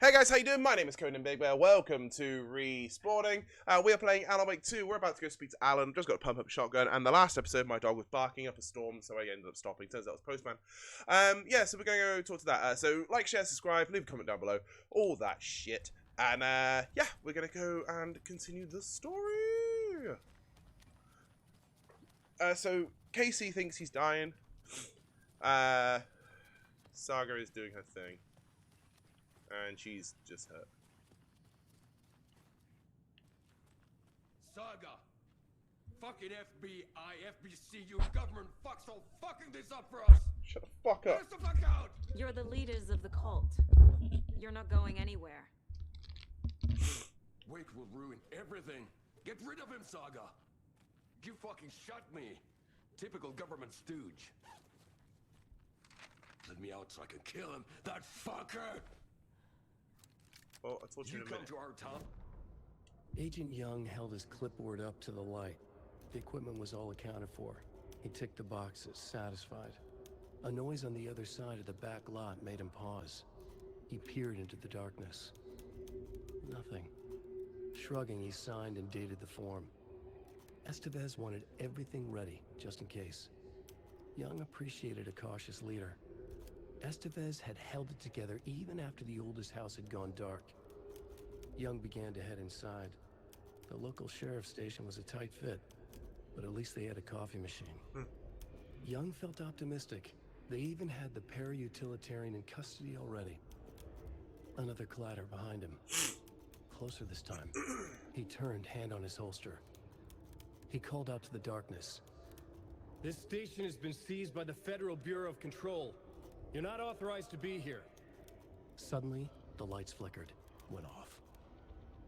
Hey guys, how you doing? My name is Conan Big Bear. Welcome to Respawning. We are playing Alan Wake 2. We're about to go speak to Alan. Just got to pump up a shotgun. And the last episode, my dog was barking up a storm, so I ended up stopping. Turns out it was Postman. Yeah, so we're going to go talk to that. So like, share, subscribe, leave a comment down below. All that shit. And yeah, we're going to go and continue the story. So Casey thinks he's dying. Saga is doing her thing. And she's just hurt. Saga! Fucking FBI, FBC, you government fucks all fucking this up for us! Shut the fuck up. Get the fuck out! You're the leaders of the cult. You're not going anywhere. Wake will ruin everything. Get rid of him, Saga! You fucking shot me. Typical government stooge. Let me out so I can kill him, that fucker! Oh, I told you in a come minute. to our town? Agent Young held his clipboard up to the light. The equipment was all accounted for. He ticked the boxes, satisfied. A noise on the other side of the back lot made him pause. He peered into the darkness. Nothing. Shrugging, he signed and dated the form. Estevez wanted everything ready, just in case. Young appreciated a cautious leader. Estevez had held it together even after the oldest house had gone dark. Young began to head inside. The local sheriff's station was a tight fit, but at least they had a coffee machine. Young felt optimistic. They even had the para-utilitarian in custody already. Another clatter behind him. Closer this time. He turned, hand on his holster. He called out to the darkness. This station has been seized by the Federal Bureau of Control. You're not authorized to be here. Suddenly, the lights flickered, went off.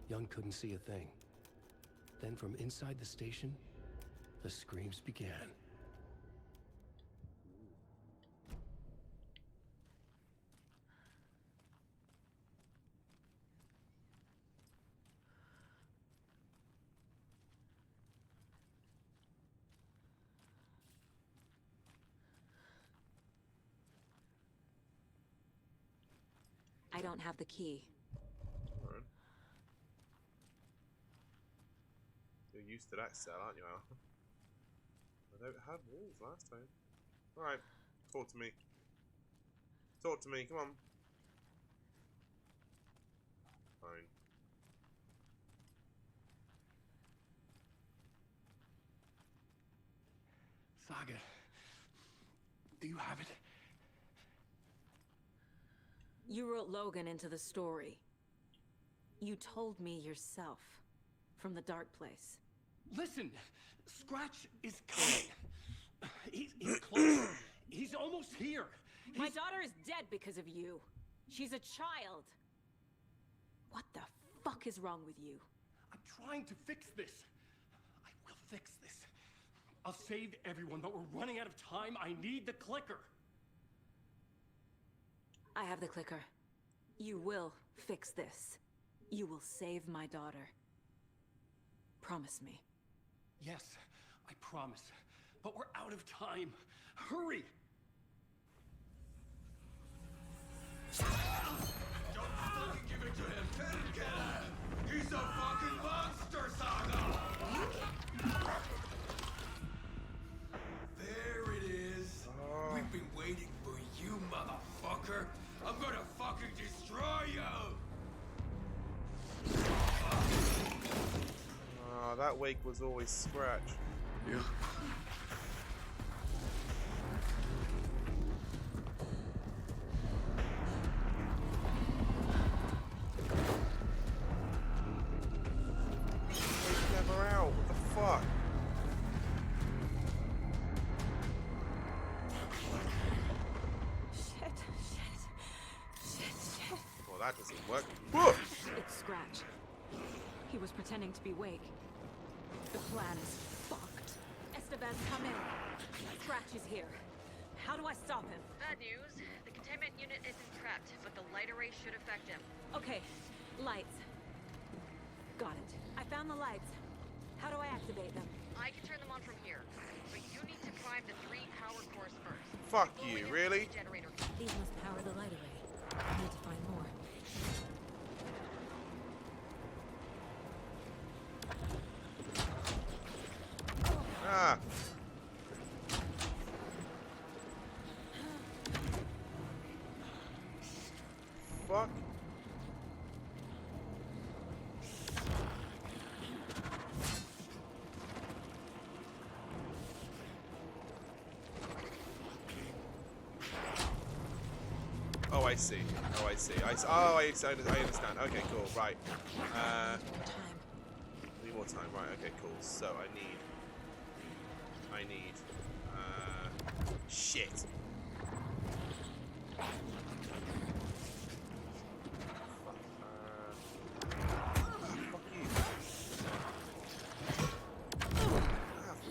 Young couldn't see a thing. Then from inside the station, the screams began. I don't have the key. Alright. You're used to that cell, aren't you, Al? I don't have walls last time. Alright, talk to me. Talk to me, come on. Fine. Saga, do you have it? You wrote Logan into the story. You told me yourself. From the dark place. Listen, Scratch is coming. He's close. He's almost here. My daughter is dead because of you. She's a child. What the fuck is wrong with you? I'm trying to fix this. I will fix this. I'll save everyone, but we're running out of time. I need the clicker. I have the clicker. You will fix this. You will save my daughter. Promise me. Yes, I promise. But we're out of time. Hurry! Don't fucking give it to him! Get him! He's a fucking monster, Saga! There it is. We've been waiting for you, motherfucker. I'm gonna fucking destroy you! That Wake was always Scratch. Yeah. Wake's never out, what the fuck? Shit. Well, that doesn't work. Whoa! It's Scratch. He was pretending to be Wake. The plan is fucked. Estevez, come in. Scratch is here. How do I stop him? Bad news. The containment unit isn't trapped, but the light array should affect him. Okay, lights. Got it. I found the lights. How do I activate them? I can turn them on from here, but you need to prime the 3 power cores first. Fuck Before we you, use really? the generator. These must power the light array. I need to find more. fuck? Oh, I see. Oh, I see. Oh, I understand. Okay, cool. Right. Time. Need more time. Right. Okay, cool. So I need. Shit. Fuck. Fuck you.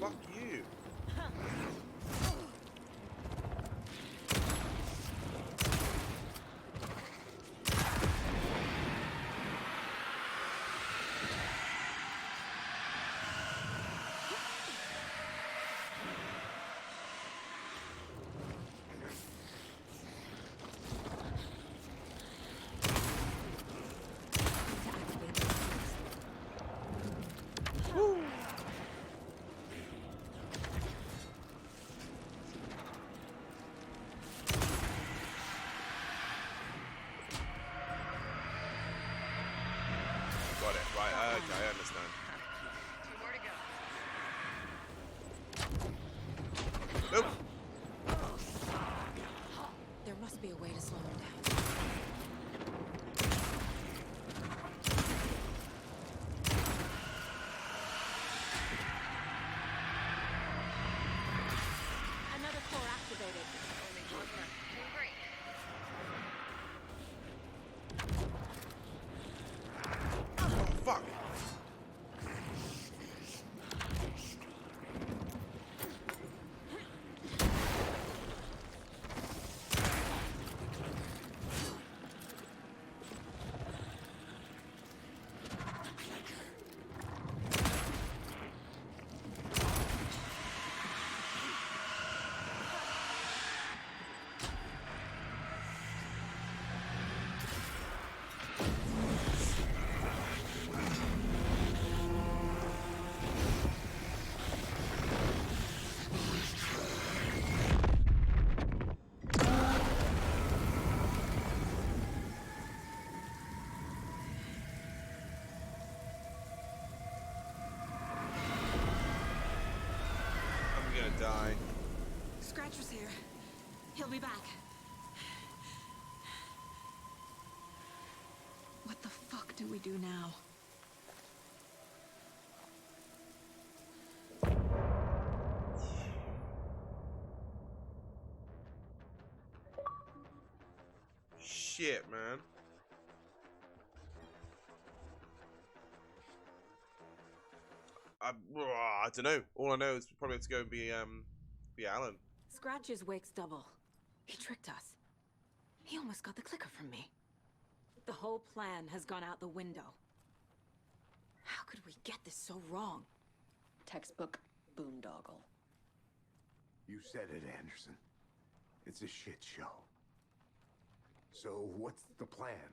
Fuck you. Got it. Right. Okay, I understand. 2 more to go. Nope. There must be a way to slow him down. Another core activated. Only one left. Doing great. Oh, fuck. I'm gonna die. Scratcher's here. He'll be back. What the fuck do we do now? Shit, man. I don't know. All I know is we probably have to go and be Alan. Scratch's wake's double. He tricked us. He almost got the clicker from me. The whole plan has gone out the window. How could we get this so wrong? Textbook boondoggle. You said it, Anderson. It's a shit show. So what's the plan?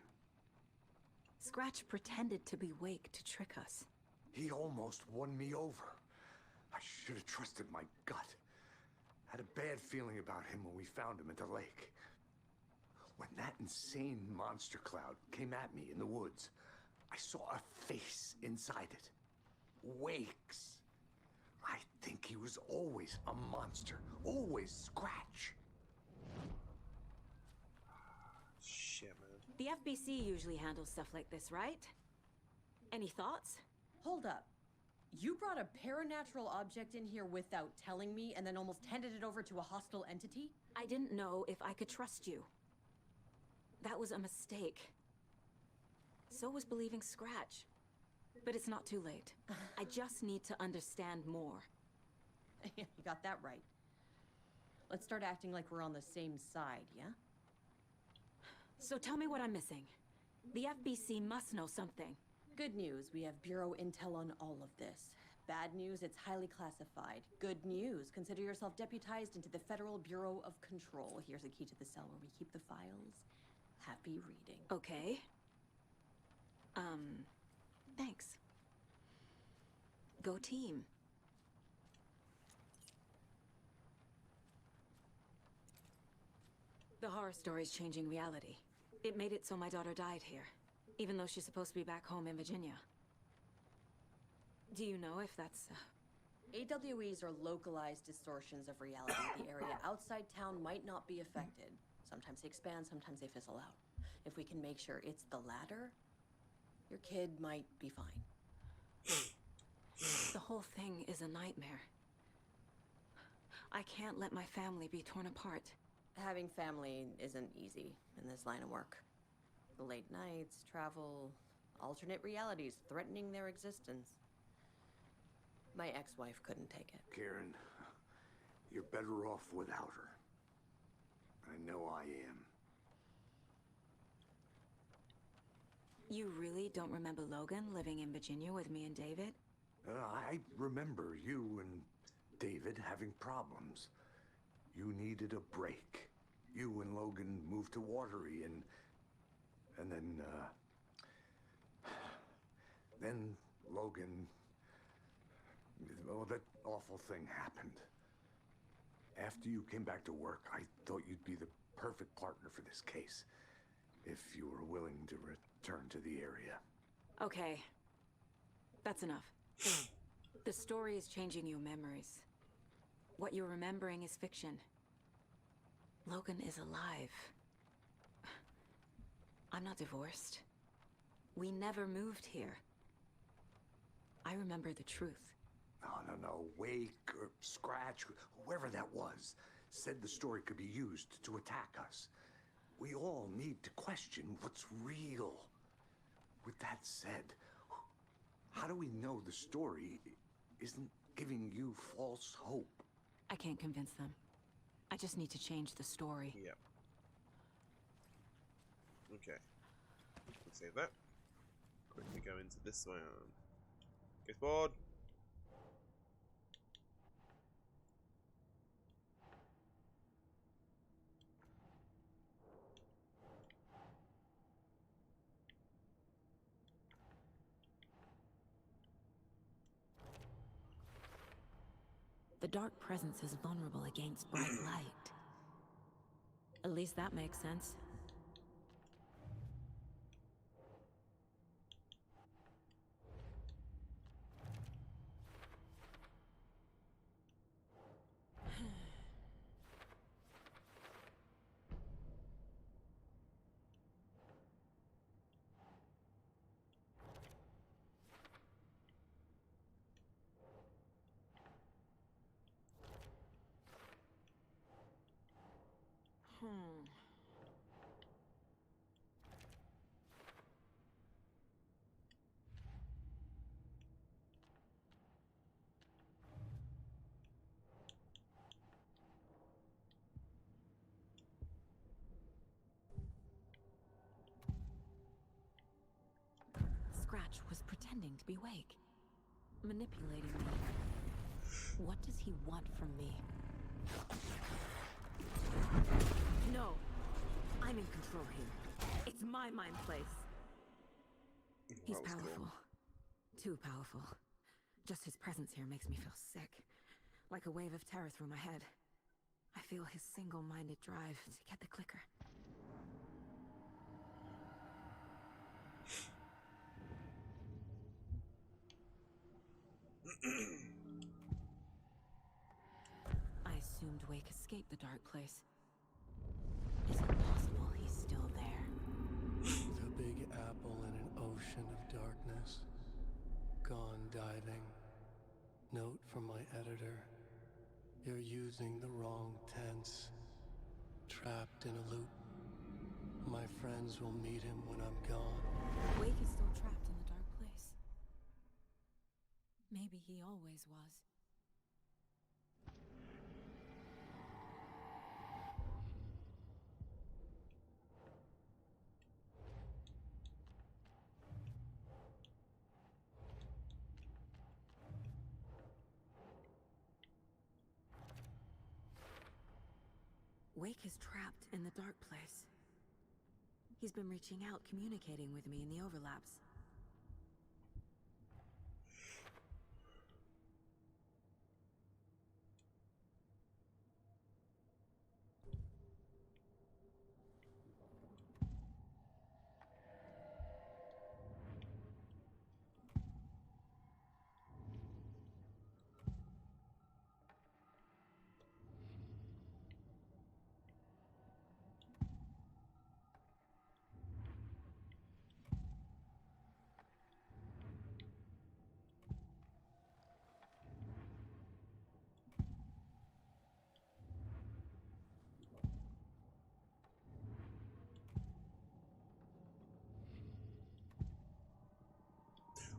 Scratch pretended to be Wake to trick us. He almost won me over. I should have trusted my gut. Had a bad feeling about him when we found him at the lake. When that insane monster cloud came at me in the woods, I saw a face inside it. Wake's. I think he was always a monster. Always Scratch. Shit, man. The FBC usually handles stuff like this, right? Any thoughts? Hold up. You brought a paranatural object in here without telling me and then almost handed it over to a hostile entity? I didn't know if I could trust you. That was a mistake. So was believing Scratch. But it's not too late. I just need to understand more. You got that right. Let's start acting like we're on the same side, yeah? So tell me what I'm missing. The FBC must know something. Good news, we have Bureau intel on all of this. Bad news, it's highly classified. Good news, consider yourself deputized into the Federal Bureau of Control. Here's a key to the cell where we keep the files. Happy reading. Okay. Thanks. Go team. The horror story's changing reality. It made it so my daughter died here, even though she's supposed to be back home in Virginia. Do you know if that's... AWEs are localized distortions of reality. The area outside town might not be affected. Sometimes they expand, sometimes they fizzle out. If we can make sure it's the latter, your kid might be fine. The whole thing is a nightmare. I can't let my family be torn apart. Having family isn't easy in this line of work. The late nights, travel, alternate realities threatening their existence. My ex-wife couldn't take it. Karen, you're better off without her. I know I am. You really don't remember Logan living in Virginia with me and David? I remember you and David having problems. You needed a break. You and Logan moved to Watery and then Logan, well, that awful thing happened. After you came back to work, I thought you'd be the perfect partner for this case, if you were willing to return to the area. Okay. That's enough. The story is changing your memories. What you're remembering is fiction. Logan is alive. I'm not divorced. We never moved here. I remember the truth. No. Wake or Scratch, whoever that was, said the story could be used to attack us. We all need to question what's real. With that said, how do we know the story isn't giving you false hope? I can't convince them. I just need to change the story. Yep. Okay. Let's save that. Quickly go into this one. Get bored. The dark presence is vulnerable against bright light. At least that makes sense. Scratch was pretending to be Wake, manipulating me. What does he want from me? No! I'm in control here. It's my mind place. He's powerful. Too powerful. Just his presence here makes me feel sick. Like a wave of terror through my head. I feel his single-minded drive to get the clicker. I assumed Wake escaped the dark place. Is it possible he's still there? The Big Apple in an ocean of darkness. Gone diving. Note from my editor. You're using the wrong tense. Trapped in a loop. My friends will meet him when I'm gone. Wake is still trapped in the dark place. Maybe he always was. Wake is trapped in the dark place. He's been reaching out, communicating with me in the overlaps.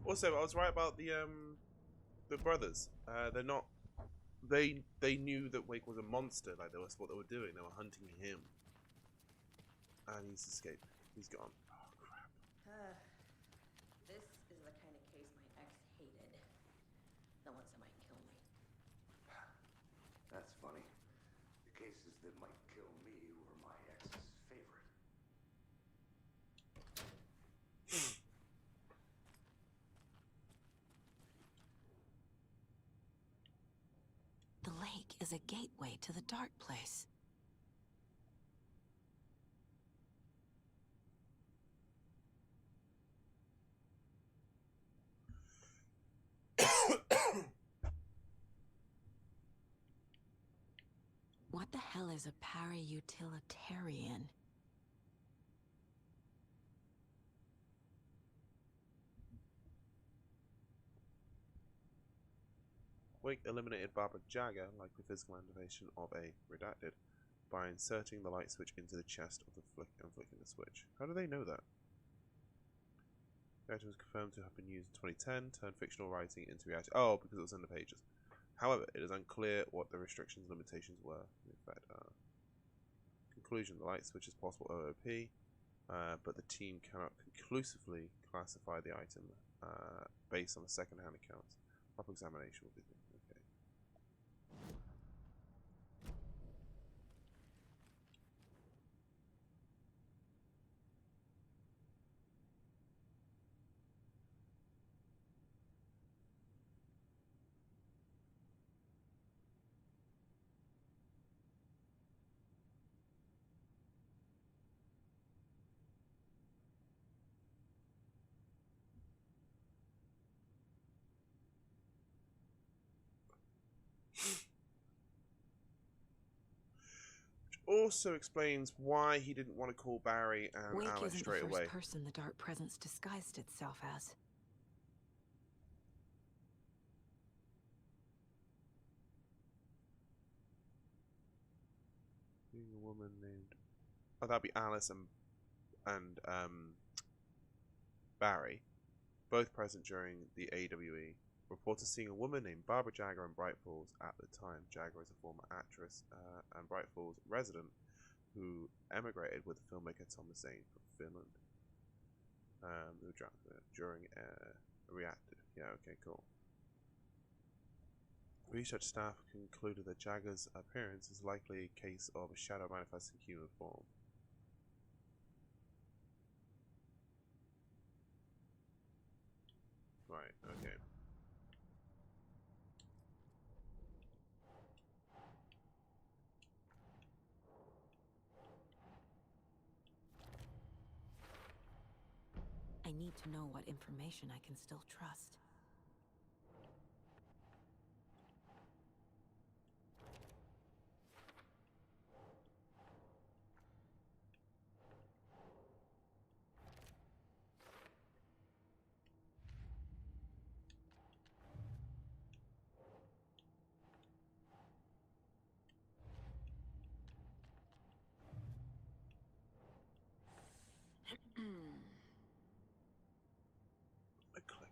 Also, I was right about the brothers. They're not. They knew that Wake was a monster. Like, that's what they were doing. They were hunting him. And he's escaped. He's gone. Oh crap. This is the kind of case my ex hated. The ones that might kill me. That's funny. The cases that might kill me were my ex's favorite. The lake is a gateway to the dark place. What the hell is a para-utilitarian? Wake eliminated Barbara Jagger, like the physical activation of a redacted, by inserting the light switch into the chest of the and flicking the switch. How do they know that? The item was confirmed to have been used in 2010, turned fictional writing into reality. Oh, because it was in the pages. However, it is unclear what the restrictions and limitations were. In fact, conclusion: the light switch is possible OOP, but the team cannot conclusively classify the item based on the second-hand accounts. Proper examination will be okay. Also explains why he didn't want to call Barry and Wake Alex isn't straight the first away. person the dark presence disguised itself as. Being a woman named, oh, that'd be Alice and Barry, both present during the AWE. Reported seeing a woman named Barbara Jagger in Bright Falls at the time. Jagger is a former actress and Bright Falls resident who emigrated with the filmmaker Thomas Zane from Finland. During reacted. Yeah, okay, cool. Research staff concluded that Jagger's appearance is likely a case of a shadow manifesting human form. Right, okay. I need to know what information I can still trust. A clicker.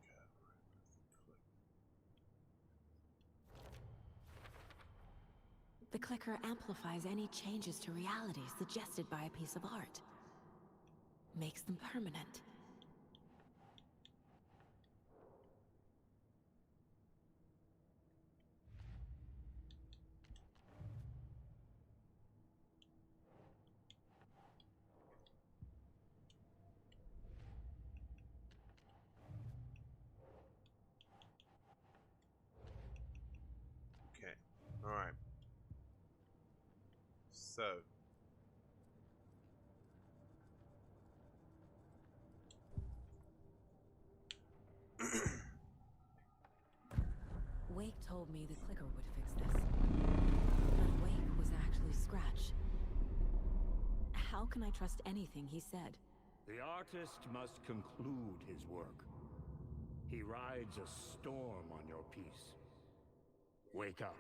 The clicker amplifies any changes to reality suggested by a piece of art. Makes them permanent. Okay, alright. So. Wake told me the clicker would fix this. But Wake was actually Scratch. How can I trust anything he said? The artist must conclude his work. He rides a storm on your piece. Wake up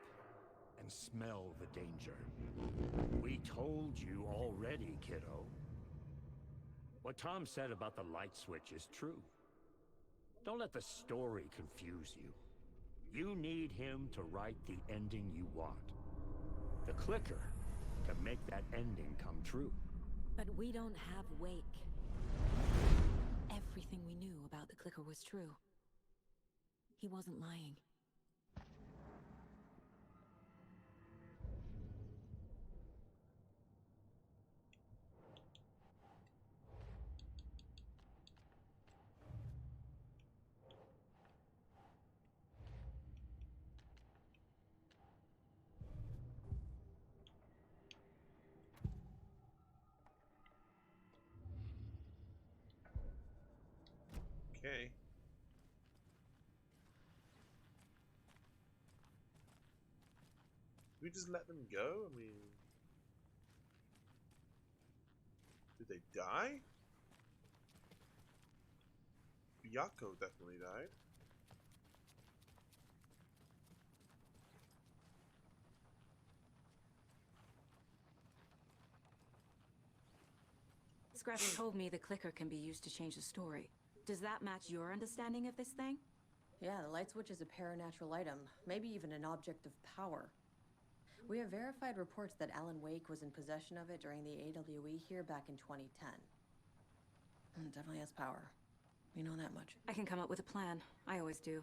and smell the danger. We told you already, kiddo. What Tom said about the light switch is true. Don't let the story confuse you. You need him to write the ending you want. The clicker can make that ending come true. But we don't have Wake. Everything we knew about the clicker was true. He wasn't lying. Okay. We just let them go? I mean... Did they die? Yako definitely died. Scratch told me the clicker can be used to change the story. Does that match your understanding of this thing? Yeah, the light switch is a paranatural item, maybe even an object of power. We have verified reports that Alan Wake was in possession of it during the AWE here back in 2010. It definitely has power. We know that much. I can come up with a plan. I always do.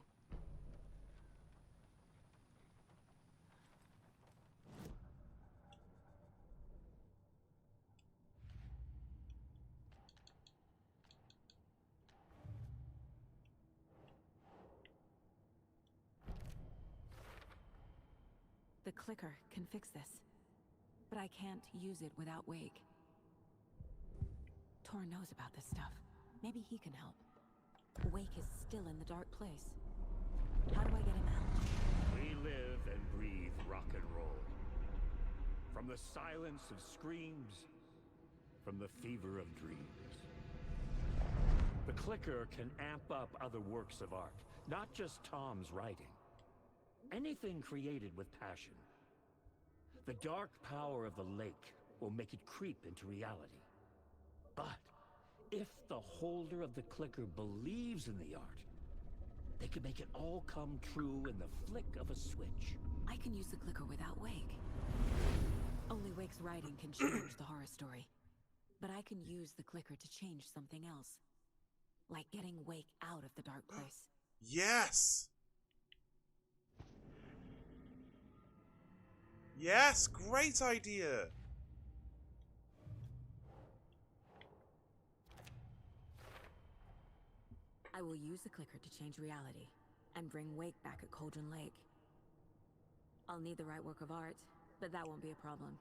The clicker can fix this, but I can't use it without Wake. Tor knows about this stuff. Maybe he can help. Wake is still in the dark place. How do I get him out? We live and breathe rock and roll. From the silence of screams, from the fever of dreams. The clicker can amp up other works of art, not just Tom's writing. Anything created with passion. The dark power of the lake will make it creep into reality. But if the holder of the clicker believes in the art, they can make it all come true in the flick of a switch. I can use the clicker without Wake. Only Wake's writing can change the horror story. But I can use the clicker to change something else. Like getting Wake out of the dark place. Yes! Yes! Great idea! I will use the clicker to change reality and bring Wake back at Cauldron Lake. I'll need the right work of art, but that won't be a problem.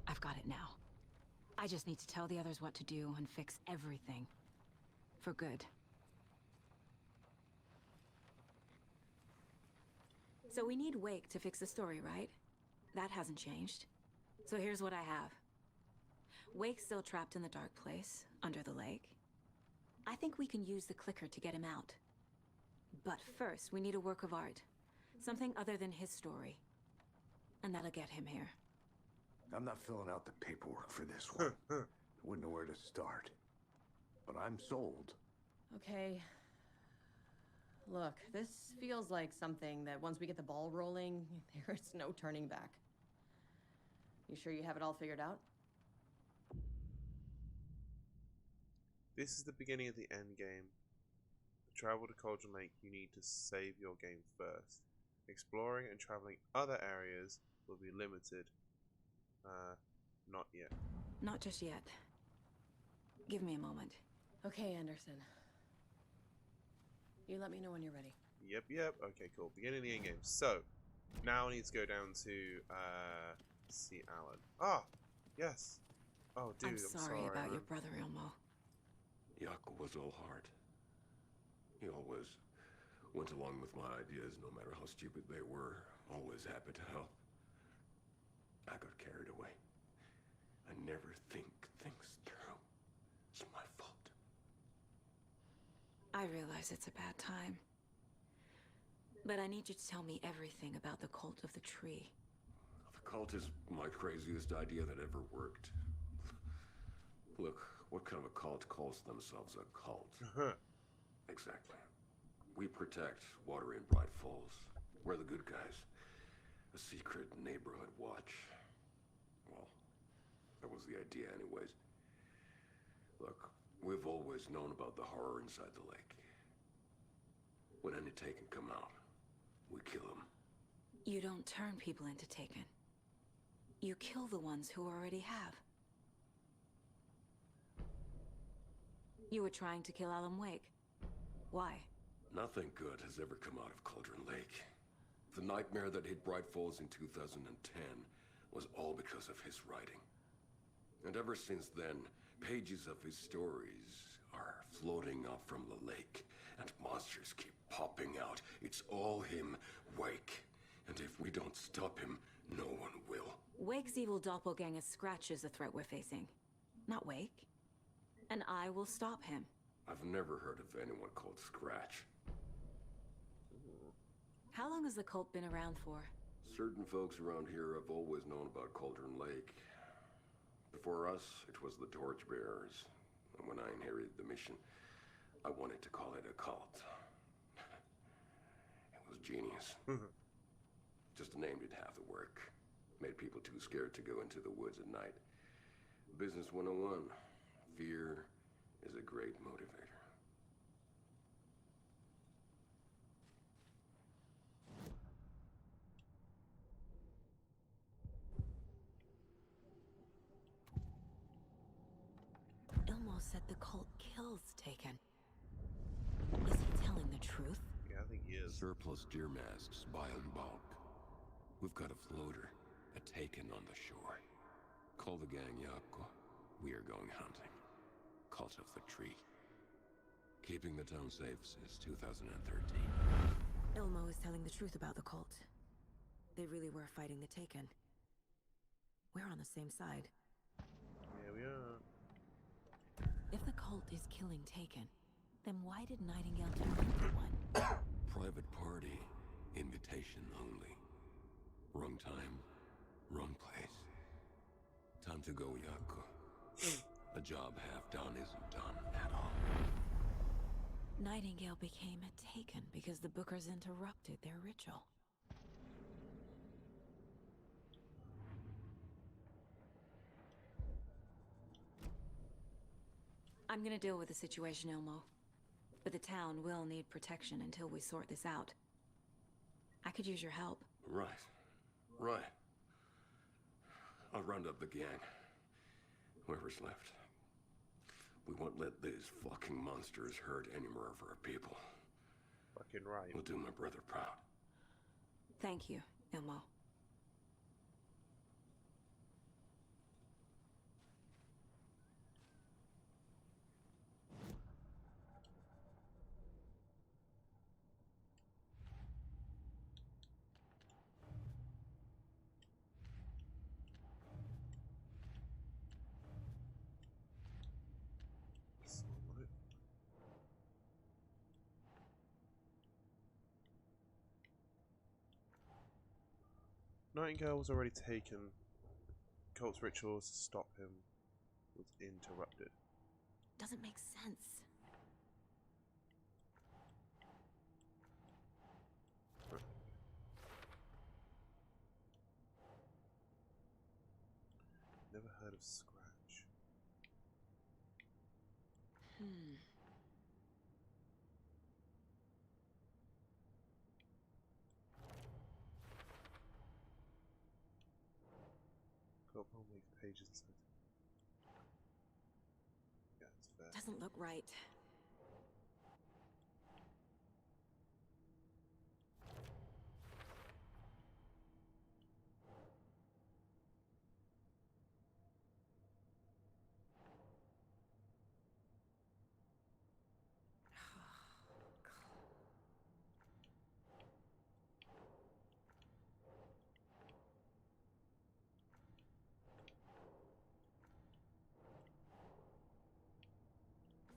I've got it now. I just need to tell the others what to do and fix everything. For good. So we need Wake to fix the story, right? That hasn't changed. So here's what I have. Wake's still trapped in the dark place, under the lake. I think we can use the clicker to get him out. But first, we need a work of art. Something other than his story. And that'll get him here. I'm not filling out the paperwork for this one. I wouldn't know where to start. But I'm sold. Okay. Look, this feels like something that once we get the ball rolling, there's no turning back. You sure you have it all figured out? This is the beginning of the end game. To travel to Cauldron Lake, you need to save your game first. Exploring and traveling other areas will be limited. Not yet. Not just yet. Give me a moment. Okay, Anderson. You let me know when you're ready. Yep. Okay, cool. Beginning of the end game. So, now I need to go down to, see Alan. Ah! Yes! Oh, dude, I'm sorry. About your brother, Ilmo. Yako was all heart. He always went along with my ideas, no matter how stupid they were. Always happy to help. I got carried away. I never think things through. It's my fault. I I realize it's a bad time. But I need you to tell me everything about the Cult of the Tree. The cult is my craziest idea that ever worked. Look, what kind of a cult calls themselves a cult? Exactly. We protect water in Bright Falls. We're the good guys. A secret neighborhood watch. Well, that was the idea anyways. Look, we've always known about the horror inside the lake. When any Taken come out, we kill them. You don't turn people into Taken. You kill the ones who already have. You were trying to kill Alan Wake. Why? Nothing good has ever come out of Cauldron Lake. The nightmare that hit Bright Falls in 2010 was all because of his writing. And ever since then, pages of his stories are floating up from the lake, and monsters keep popping out. It's all him, Wake. And if we don't stop him, no one will. Wake's evil doppelganger Scratch is the threat we're facing, not Wake. And I will stop him. I've never heard of anyone called Scratch. How long has the cult been around for? Certain folks around here have always known about Cauldron Lake. Before us, it was the Torchbearers. And when I inherited the mission, I wanted to call it a cult. It was genius. Just a name did half the work. Made people too scared to go into the woods at night. Business 101. Fear is a great motivator. Ilmo said the cult kills Taken. Is he telling the truth? Yeah, I think he is. Surplus deer masks, buy in bulk. We've got a floater, a Taken on the shore. Call the gang Yako. We are going hunting. Cult of the Tree. Keeping the town safe since 2013. Ilmo is telling the truth about the cult. They really were fighting the Taken. We're on the same side. Yeah, we are. If the cult is killing Taken, then why did Nightingale turn into one? Private party. Invitation only. Wrong time, wrong place. Time to go, Yako. A job half done isn't done at all. Nightingale became a Taken because the Bookers interrupted their ritual. I'm gonna deal with the situation, Ilmo. But the town will need protection until we sort this out. I could use your help. Right. I'll round up the gang. Whoever's left. We won't let these fucking monsters hurt any more of our people. Fucking right. We'll do my brother proud. Thank you, Ilmo. Nightingale was already taken. Cult's rituals to stop him was interrupted. Doesn't make sense. Never heard of Scratch. Got one week pages. Yeah, it's fair. Doesn't look right.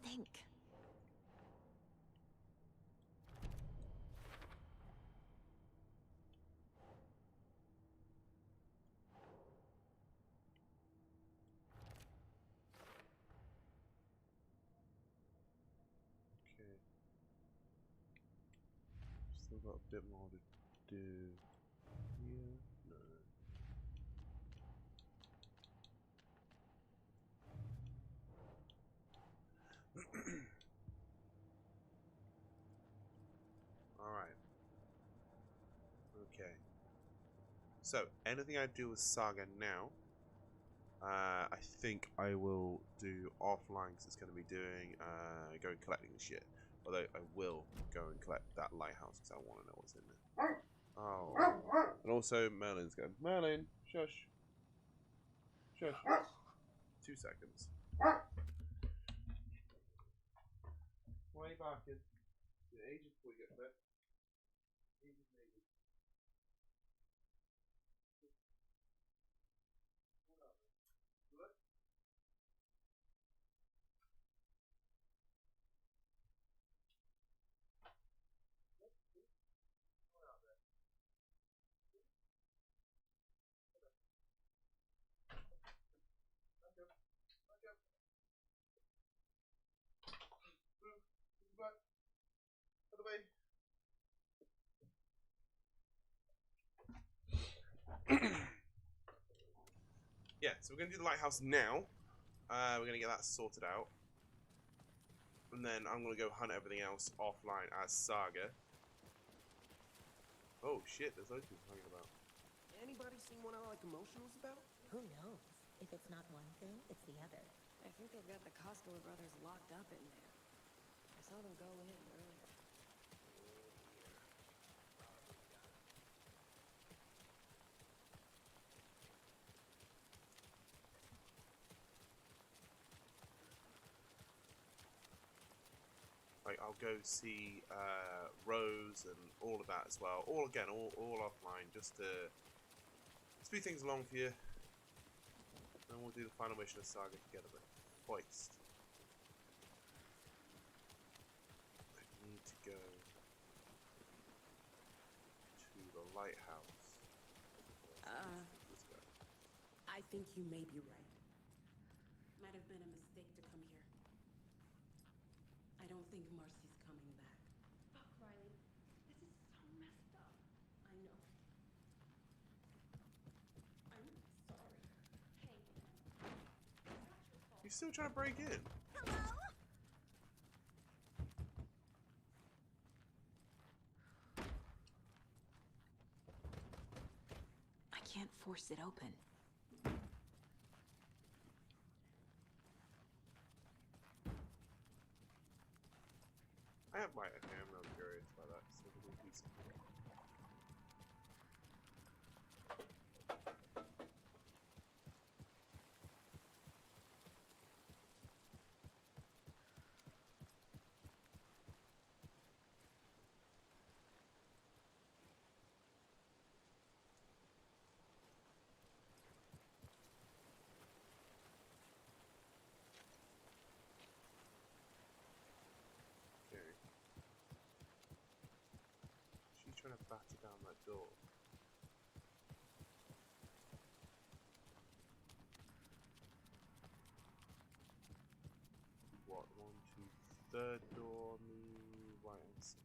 Think. got a bit more to do here. No. Alright. Okay. So, anything I do with Saga now, I think I will do offline because it's going to be doing, going collecting the shit. Although I will go and collect that lighthouse because I want to know what's in there. Oh. And also, Merlin's going, Merlin, shush. Shush. 2 seconds. Why are you barking? Your ages before you get to bed. Ages maybe. Look. Yeah, so we're going to do the lighthouse now. We're going to get that sorted out. And then I'm going to go hunt everything else offline as Saga. Oh shit, there's loads of people talking about. Anybody seen what I like emotionals about? Who knows? If it's not one thing, it's the other. I think they've got the Costco brothers locked up in there. I saw them go in earlier. Like, I'll go see Rose and all of that as well. All offline, just to speed things along for you. And we'll do the final mission of Saga together, but Foist. I need to go to the lighthouse. Let's go. I think you may be right. Might have been a mistake to come here. I don't think Marcy's coming back. Fuck, Riley. This is so messed up. I know. I'm sorry. Hey, it's not your fault. You're still trying to break in. I can't force it open. I have my account, I'm curious about that. So we'll do something. Okay. She's trying to batter down that door. What? 1, 2, 3rd door on the right hand side.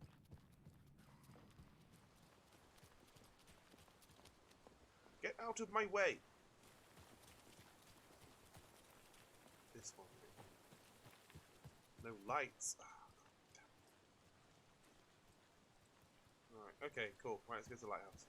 Get out of my way! This one. No lights. Alright, okay, cool. Right, let's go to the lighthouse.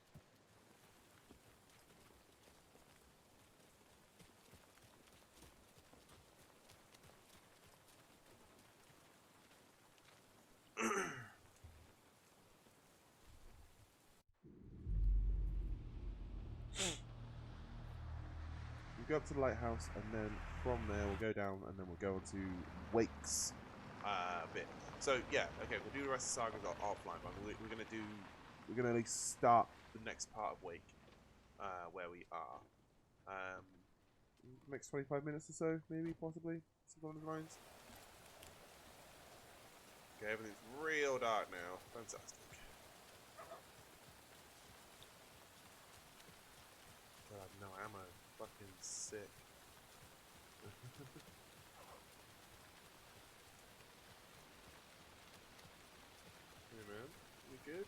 We go up to the lighthouse, and then from there we'll go down, and then we'll go into Wake's bit. So yeah, okay, we'll do the rest of the sagas offline, but we're gonna at least start the next part of Wake, where we are. Next 25 minutes or so, maybe, possibly, something along those lines. Okay, everything's real dark now. Fantastic. God, I have no ammo. Fucking sick. Hey man, you good?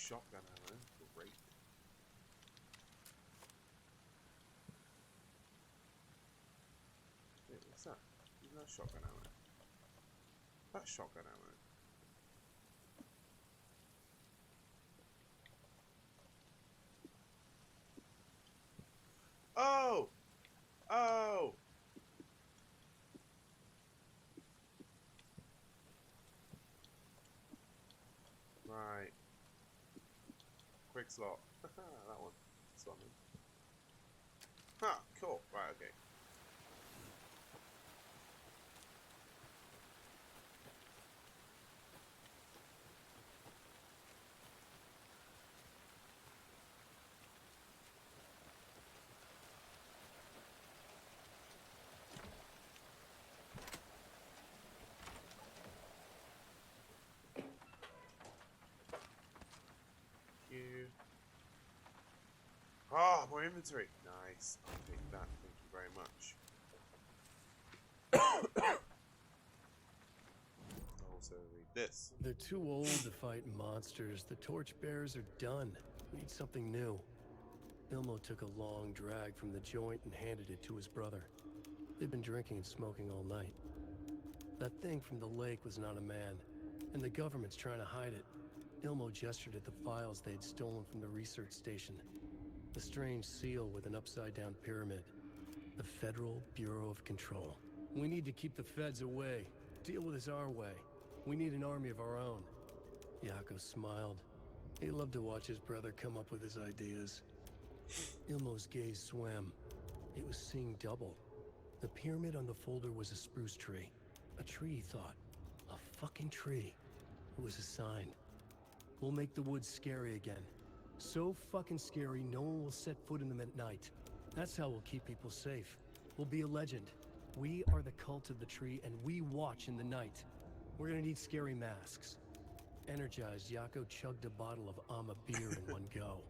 shotgun ammo. Great. Wait, what's that? Isn't that shotgun ammo? That's shotgun ammo. Oh! Oh! Right. Quick slot. That one. Something. Huh, cool. Right, okay. You. Ah, more inventory. Nice. I'll take that. Thank you very much. I'll also read this. They're too old to fight monsters. The torchbearers are done. We need something new. Ilmo took a long drag from the joint and handed it to his brother. They'd been drinking and smoking all night. That thing from the lake was not a man, and the government's trying to hide it. Ilmo gestured at the files they'd stolen from the research station. The strange seal with an upside-down pyramid. The Federal Bureau of Control. We need to keep the feds away. Deal with this our way. We need an army of our own. Yako smiled. He loved to watch his brother come up with his ideas. Ilmo's gaze swam. It was seeing double. The pyramid on the folder was a spruce tree. A tree, he thought. A fucking tree. It was a sign. We'll make the woods scary again. So fucking scary, no one will set foot in them at night. That's how we'll keep people safe. We'll be a legend. We are the cult of the tree, and we watch in the night. We're gonna need scary masks. Energized, Yako chugged a bottle of Ama beer in one go.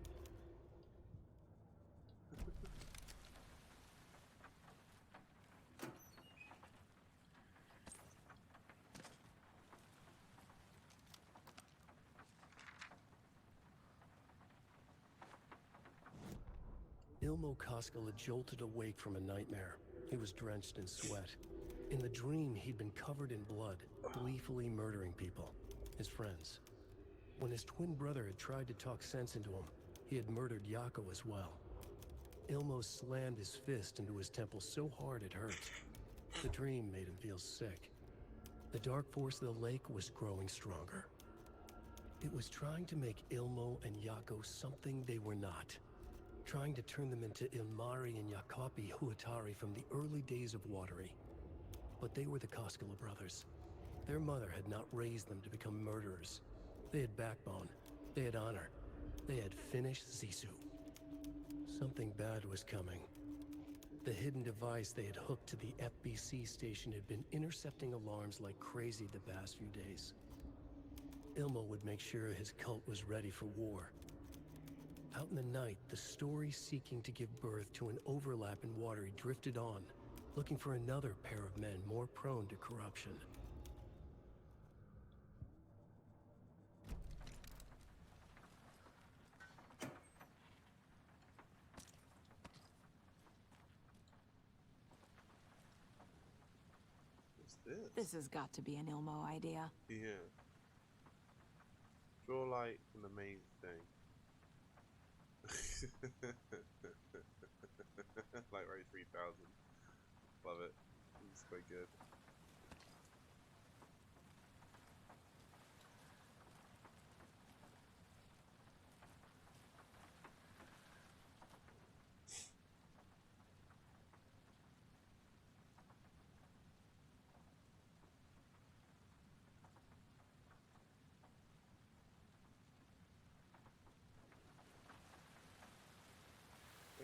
Ilmo Koskela jolted awake from a nightmare. He was drenched in sweat. In the dream, he'd been covered in blood, gleefully murdering people, his friends. When his twin brother had tried to talk sense into him, he had murdered Yako as well. Ilmo slammed his fist into his temple so hard it hurt. The dream made him feel sick. The dark force of the lake was growing stronger. It was trying to make Ilmo and Yako something they were not. Trying to turn them into Ilmari and Yakapi Huatari from the early days of Watery. But they were the Koskela brothers. Their mother had not raised them to become murderers. They had backbone. They had honor. They had finished Zissou. Something bad was coming. The hidden device they had hooked to the FBC station had been intercepting alarms like crazy the past few days. Ilmo would make sure his cult was ready for war. Out in the night, the story seeking to give birth to an overlap in Watery drifted on, looking for another pair of men more prone to corruption. What's this? This has got to be an Ilmo idea. Yeah. Draw light from the main thing. Like Ray 3000. Love it. It's quite good.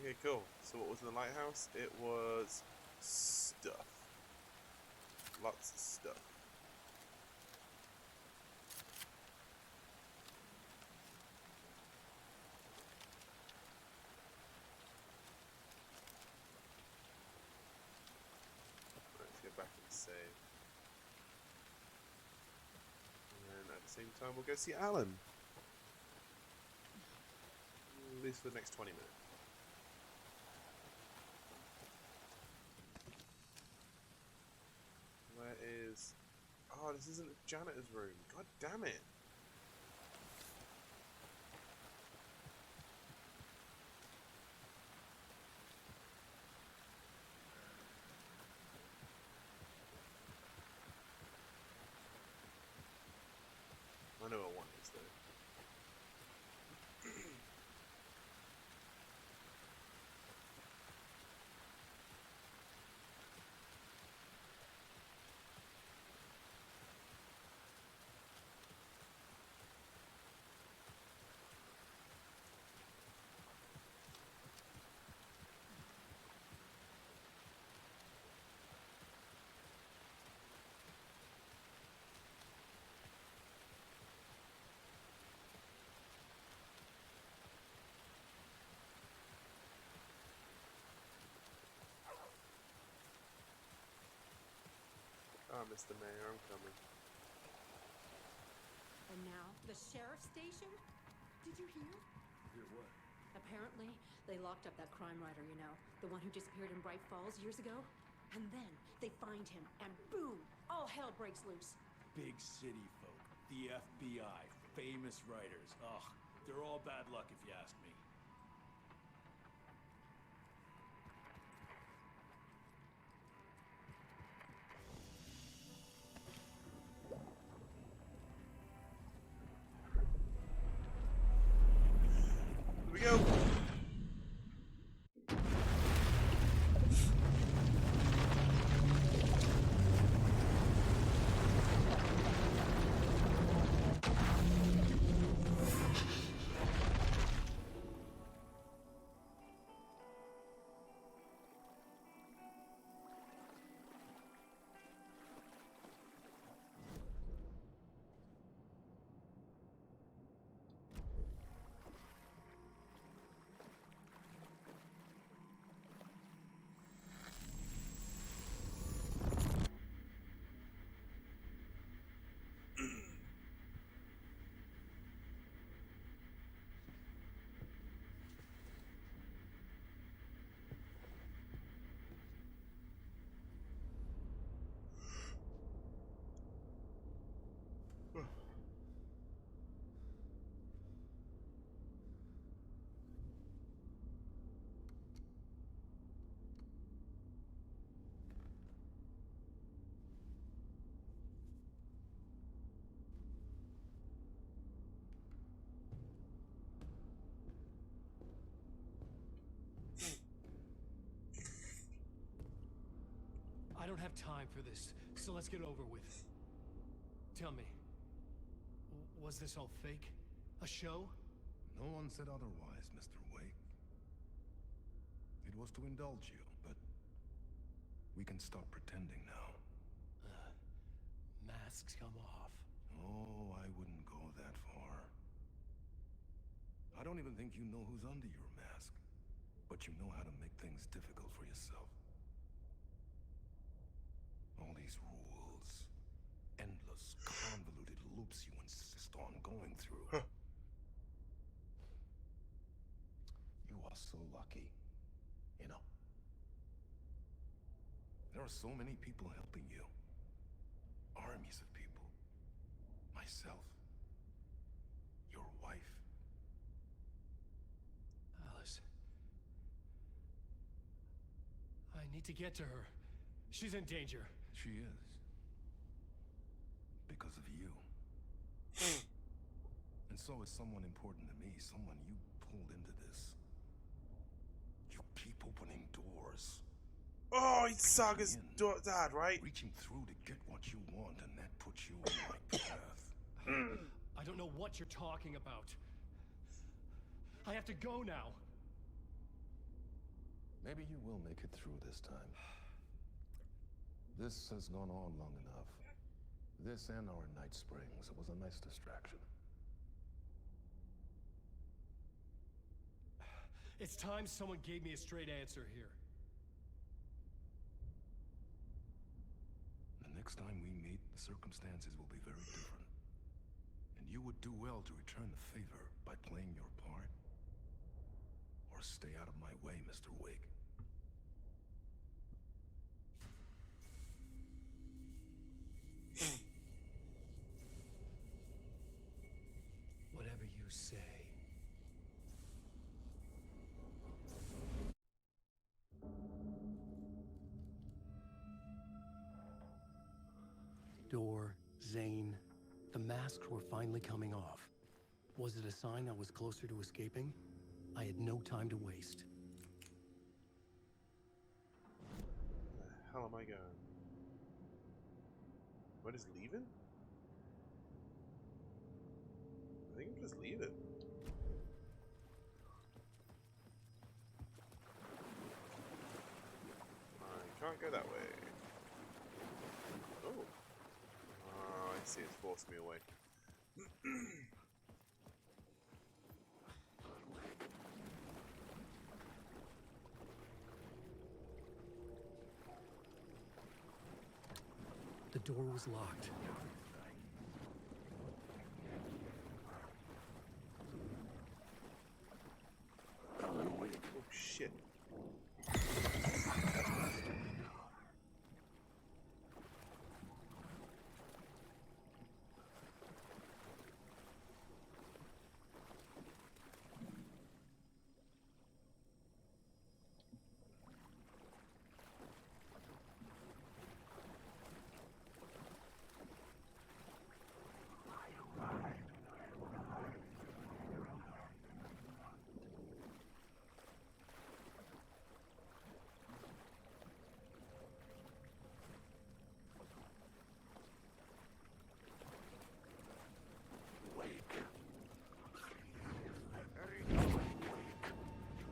Okay, cool. So what was in the lighthouse? It was stuff. Lots of stuff. Let's go back and save. And then at the same time we'll go see Alan. least for the next 20 minutes. Where is... Oh, this isn't the janitor's room. God damn it. I know what one is, though. Oh, Mr. Mayor, I'm coming. And now, the sheriff's station? Did you hear? Hear what? Apparently, they locked up that crime writer, you know, the one who disappeared in Bright Falls years ago. And then they find him, and boom, all hell breaks loose. Big city folk, the FBI, famous writers. Ugh, they're all bad luck if you ask me. Here we go. I don't have time for this, so let's get over with. Tell me, was this all fake? A show? No one said otherwise, Mr. Wake. It was to indulge you, but we can stop pretending now. Masks come off. Oh, I wouldn't go that far. I don't even think you know who's under your mask, but you know how to make things difficult for yourself. All these rules, endless, convoluted loops you insist on going through. You are so lucky, you know. There are so many people helping you. Armies of people. Myself. Your wife. Alice. I need to get to her. She's in danger. She is. Because of you. And so is someone important to me, someone you pulled into this. You keep opening doors. Oh, he's Saga's dad, right? Reaching through to get what you want, and that puts you on my path. I don't know what you're talking about. I have to go now. Maybe you will make it through this time. This has gone on long enough. This and our night springs. It was a nice distraction. It's time someone gave me a straight answer here. The next time we meet, the circumstances will be very different. And you would do well to return the favor by playing your part. Stay out of my way, Mr. Wake. Whatever you say. Door, Zane, the masks were finally coming off. Was it a sign I was closer to escaping? I had no time to waste. Where the hell am I going? Am I just leaving? I think I'm just leaving. I can't go that way. Oh. Oh, I see, it's forced me away. The door was locked. Oh shit.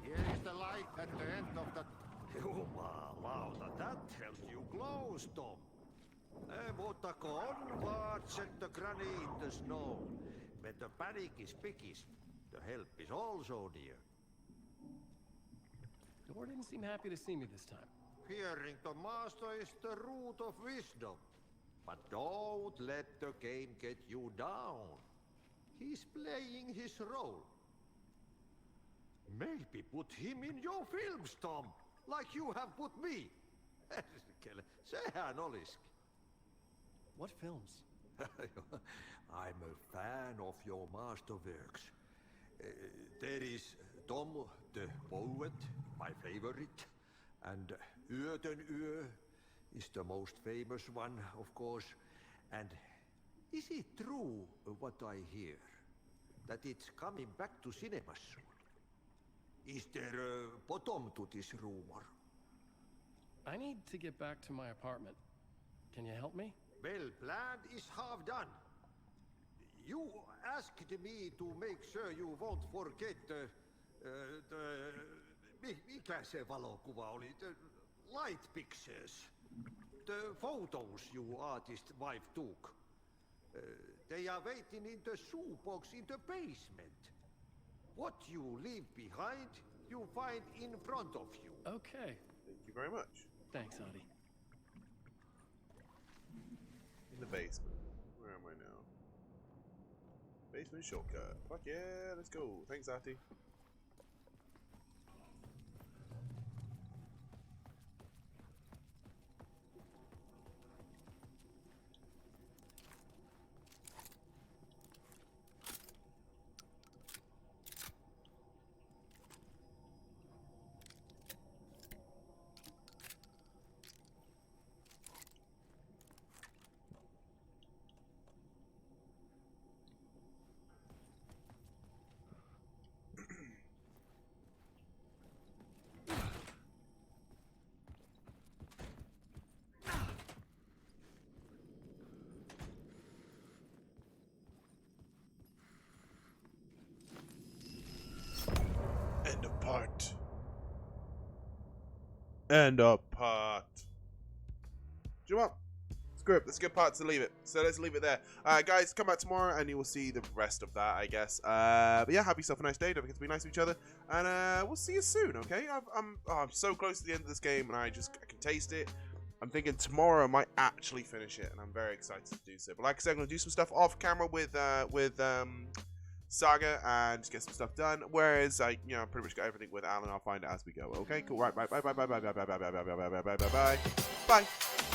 Here is the light at the end of the... Jumalauta, that tells you close, Tom. Mutta on watch at the granite the snow. When the panic is biggest, the help is also near. Door didn't seem happy to see me this time. Fearing the master is the root of wisdom. But don't let the game get you down. He's playing his role. Maybe put him in your films, Tom, like you have put me. Sehän oliski. What films? I'm a fan of your masterworks. There is Tom the Poet, my favorite, and Yöten Yö is the most famous one, of course. And is it true what I hear, that it's coming back to cinemas soon? Is there a bottom to this rumor? I need to get back to my apartment. Can you help me? Well, plan is half done. You asked me to make sure you won't forget mikä se valokuva oli? The light pictures. The photos you artist wife took. They are waiting in the shoebox in the basement. What you leave behind, you find in front of you. Okay. Thank you very much. Thanks, Adi. In the basement. Where am I now? Basement shortcut. Fuck yeah, let's go. Thanks, Ati. And apart. Do you know what? Screw it. That's a good part to leave it. So let's leave it there. Guys, come back tomorrow and you will see the rest of that, I guess. But yeah, have yourself a nice day. Don't forget to be nice to each other. And we'll see you soon, okay? I'm so close to the end of this game and I can taste it. I'm thinking tomorrow I might actually finish it, and I'm very excited to do so. But like I said, I'm going to do some stuff off camera with saga and just get some stuff done. Whereas, like, you know, pretty much got everything with Alan. I'll find it as we go. Okay, cool. Right, bye, bye, bye, bye, bye, bye, bye, bye, bye, bye, bye, bye, bye, bye, bye, bye.